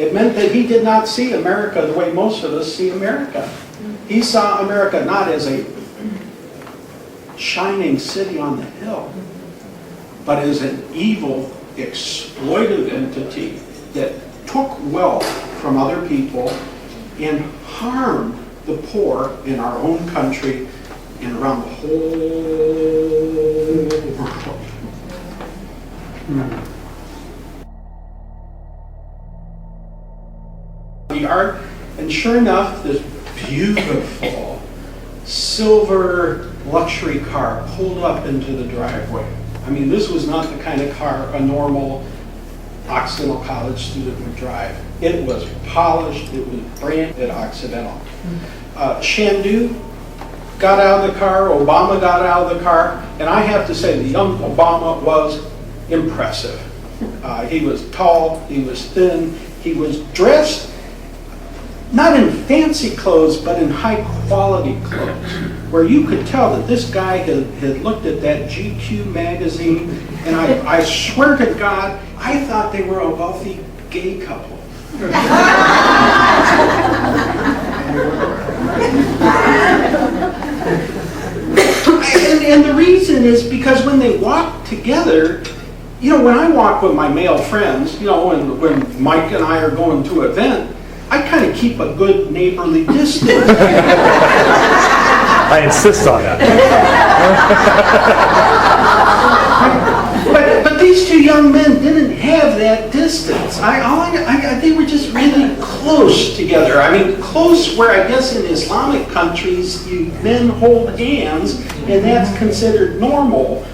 It meant that he did not see America the way most of us see America. He saw America not as a shining city on the hill, but as an evil, exploitive entity that took wealth from other people and harmed the poor in our own country and around the whole world. The art, and sure enough, this beautiful silver luxury car pulled up into the driveway. I mean, this was not the kind of car a normal Occidental College student would drive. It was polished, it was brand at Occidental. Shandu got out of the car, Obama got out of the car, and I have to say the young Obama was impressive. He was tall, he was thin, he was dressed not in fancy clothes, but in high quality clothes, where you could tell that this guy had looked at that GQ magazine, and I swear to God, I thought they were a wealthy gay couple. And the reason is because when they walk together, you know, when I walk with my male friends, you know, when Mike and I are going to an event, I kind of keep a good neighborly distance. I insist on that. But these two young men didn't have that distance. They were just really close together. I mean, close where I guess in Islamic countries, men hold hands, and that's considered normal.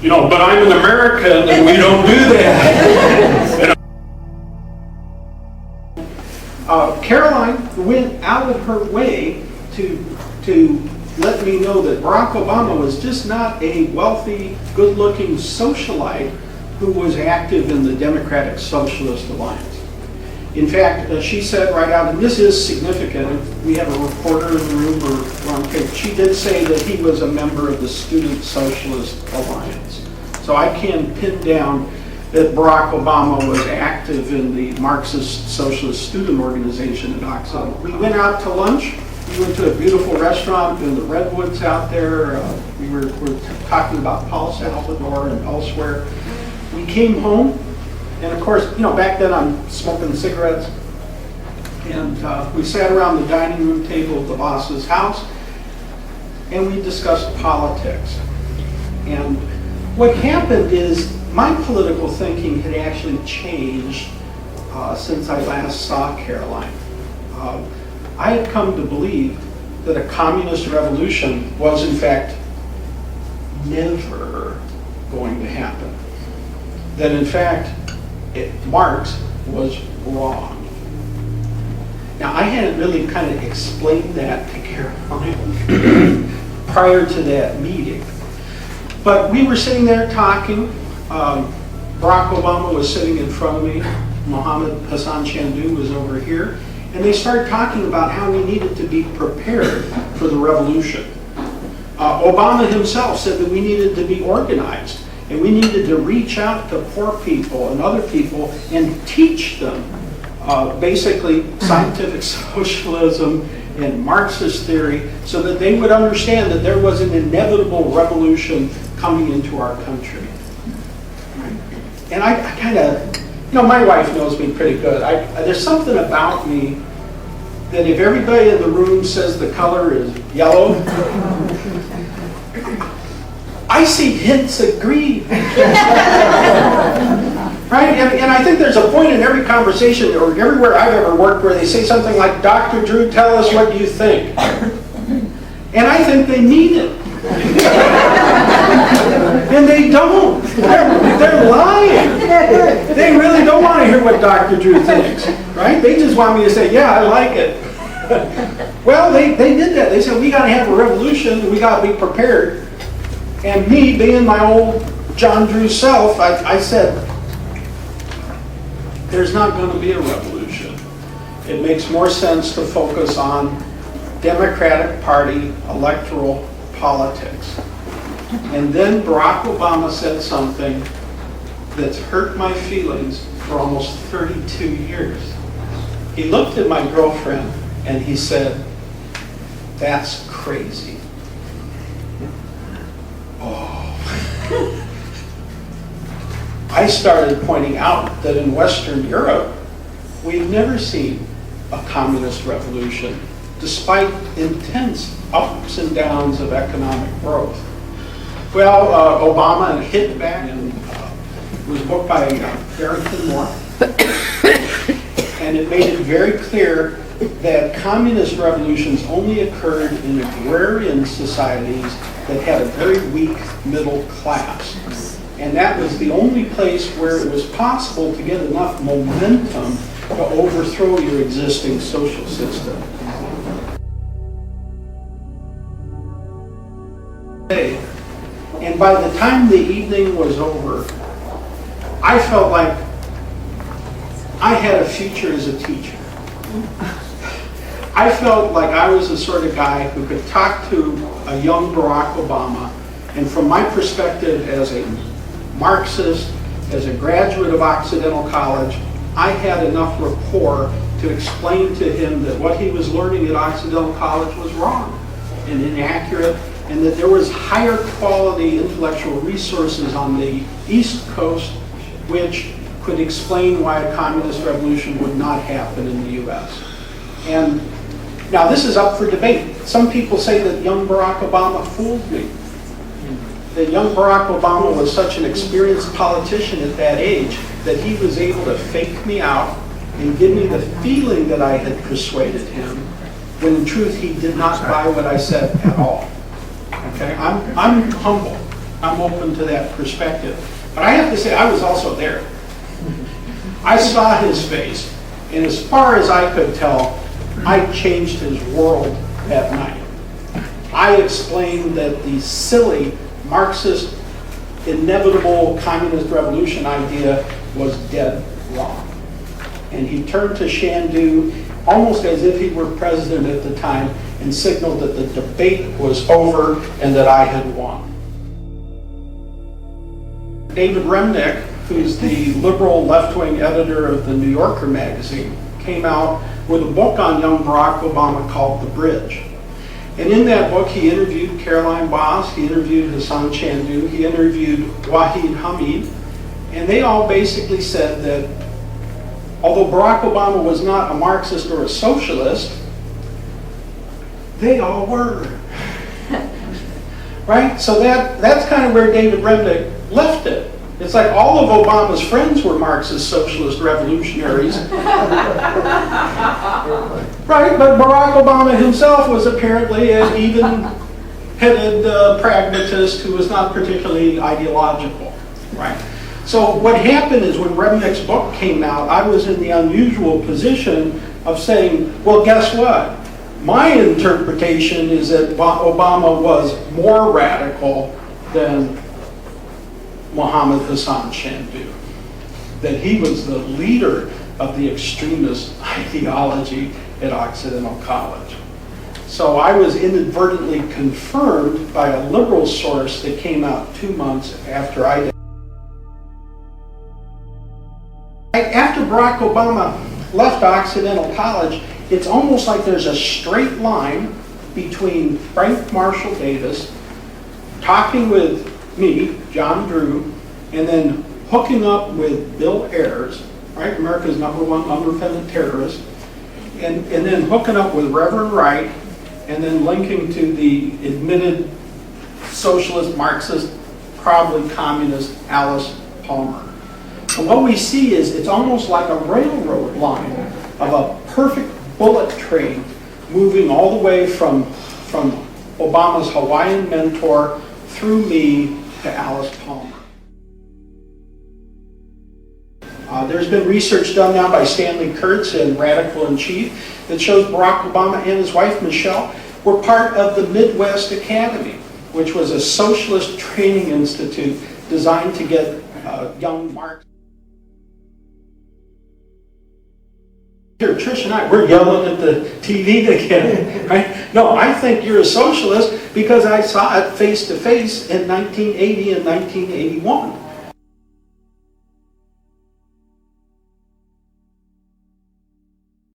You know, but I'm an American, and we don't do that. Caroline went out of her way to let me know that Barack Obama was just not a wealthy, good-looking socialite who was active in the Democratic Socialist Alliance. In fact, she said right out, and this is significant, we have a reporter in the room, or on tape, she did say that he was a member of the Student Socialist Alliance. So I can pin down that Barack Obama was active in the Marxist Socialist Student Organization at Occidental. We went out to lunch. We went to a beautiful restaurant in the Redwoods out there. We were talking about Paul Salvador and elsewhere. We came home, and of course, you know, back then I'm smoking cigarettes. And we sat around the dining room table of the boss's house, and we discussed politics. And what happened is, my political thinking had actually changed since I last saw Caroline. I had come to believe that a communist revolution was in fact never going to happen. That in fact, Marx was wrong. Now I hadn't really kind of explained that to Caroline prior to that meeting. But we were sitting there talking. Barack Obama was sitting in front of me. Mohammed Hassan Chandu was over here. And they started talking about how we needed to be prepared for the revolution. Obama himself said that we needed to be organized. And we needed to reach out to poor people and other people and teach them basically scientific socialism and Marxist theory so that they would understand that there was an inevitable revolution coming into our country. And I kind of, you know, my wife knows me pretty good. There's something about me that if everybody in the room says the color is yellow, I see hints of green. Right? And I think there's a point in every conversation or everywhere I've ever worked where they say something like, Dr. Drew, tell us what you think. And I think they mean it. And they don't. They're lying. They really don't want to hear what Dr. Drew thinks. Right? They just want me to say, yeah, I like it. Well, they did that. They said, we got to have a revolution and we got to be prepared. And me, being my old John Drew self, I said, there's not going to be a revolution. It makes more sense to focus on Democratic Party electoral politics. And then Barack Obama said something that's hurt my feelings for almost 32 years. He looked at my girlfriend and he said, "That's crazy." Oh. I started pointing out that in Western Europe, we've never seen a communist revolution, despite intense ups and downs of economic growth. Well, Obama hit back, and it was a book by Barrington Moore, and it made it very clear that communist revolutions only occurred in agrarian societies that had a very weak middle class. And that was the only place where it was possible to get enough momentum to overthrow your existing social system. And by the time the evening was over, I felt like I had a future as a teacher. I felt like I was the sort of guy who could talk to a young Barack Obama, and from my perspective as a Marxist, as a graduate of Occidental College, I had enough rapport to explain to him that what he was learning at Occidental College was wrong and inaccurate, and that there was higher quality intellectual resources on the East Coast which could explain why a communist revolution would not happen in the US. And now this is up for debate. Some people say that young Barack Obama fooled me. That young Barack Obama was such an experienced politician at that age that he was able to fake me out and give me the feeling that I had persuaded him, when in truth he did not buy what I said at all. Okay, I'm humble. I'm open to that perspective. But I have to say, I was also there. I saw his face, and as far as I could tell, I changed his world that night. I explained that the silly Marxist inevitable communist revolution idea was dead wrong. And he turned to Shandu almost as if he were president at the time and signaled that the debate was over and that I had won. David Remnick, who's the liberal left-wing editor of the New Yorker magazine, came out with a book on young Barack Obama called The Bridge. And in that book, he interviewed Caroline Boss, he interviewed Hassan Chandu, he interviewed Wahid Hamid, and they all basically said that although Barack Obama was not a Marxist or a socialist, they all were. Right? So that's kind of where David Remnick left it. It's like all of Obama's friends were Marxist socialist revolutionaries. Right, but Barack Obama himself was apparently an even-headed pragmatist who was not particularly ideological. Right? So what happened is when Remnick's book came out, I was in the unusual position of saying, well, guess what? My interpretation is that Obama was more radical than Mohammed Hassan Chandu, that he was the leader of the extremist ideology at Occidental College. So I was inadvertently confirmed by a liberal source that came out 2 months after I did. After Barack Obama left Occidental College, it's almost like there's a straight line between Frank Marshall Davis talking with me, John Drew, and then hooking up with Bill Ayers, right, America's #1 underfunded terrorist, and then hooking up with Reverend Wright, and then linking to the admitted socialist, Marxist, probably communist Alice Palmer. And what we see is it's almost like a railroad line of a perfect bullet train moving all the way from Obama's Hawaiian mentor through me to Alice Palmer. There's been research done now by Stanley Kurtz and Radical in Chief that shows Barack Obama and his wife Michelle were part of the Midwest Academy, which was a socialist training institute designed to get young Marxists. Here, Trish and I, we're yelling at the TV again, right? No, I think you're a socialist because I saw it face to face in 1980 and 1981.